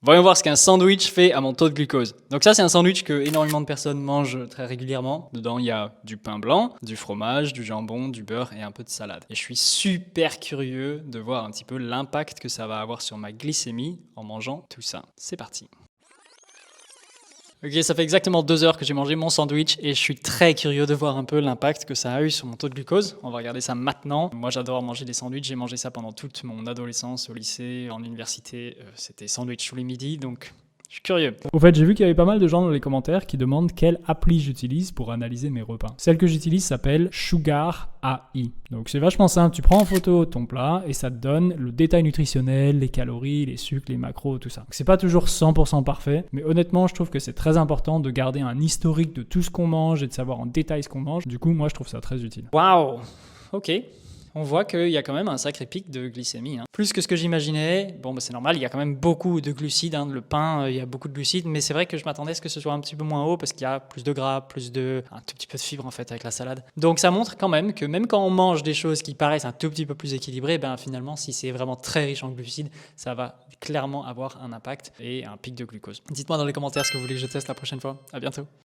Voyons voir ce qu'un sandwich fait à mon taux de glucose. Donc ça, c'est un sandwich que énormément de personnes mangent très régulièrement. Dedans, il y a du pain blanc, du fromage, du jambon, du beurre et un peu de salade. Et je suis super curieux de voir un petit peu l'impact que ça va avoir sur ma glycémie en mangeant tout ça. C'est parti. Ok, ça fait exactement 2 heures que j'ai mangé mon sandwich et je suis très curieux de voir un peu l'impact que ça a eu sur mon taux de glucose. On va regarder ça maintenant. Moi, j'adore manger des sandwichs. J'ai mangé ça pendant toute mon adolescence, au lycée, en université. C'était sandwich tous les midis, donc je suis curieux. Au fait, j'ai vu qu'il y avait pas mal de gens dans les commentaires qui demandent quelle appli j'utilise pour analyser mes repas. Celle que j'utilise s'appelle Sugar AI. Donc c'est vachement simple, tu prends en photo ton plat et ça te donne le détail nutritionnel, les calories, les sucres, les macros, tout ça. Donc c'est pas toujours 100% parfait, mais honnêtement, je trouve que c'est très important de garder un historique de tout ce qu'on mange et de savoir en détail ce qu'on mange. Du coup, moi, je trouve ça très utile. Waouh. Ok. On voit qu'il y a quand même un sacré pic de glycémie. Plus que ce que j'imaginais. Bon, bah c'est normal, il y a quand même beaucoup de glucides. Le pain, il y a beaucoup de glucides, mais c'est vrai que je m'attendais à ce que ce soit un petit peu moins haut parce qu'il y a plus de gras, un tout petit peu de fibres en fait avec la salade. Donc ça montre quand même que même quand on mange des choses qui paraissent un tout petit peu plus équilibrées, ben finalement, si c'est vraiment très riche en glucides, ça va clairement avoir un impact et un pic de glucose. Dites-moi dans les commentaires ce que vous voulez que je teste la prochaine fois. À bientôt.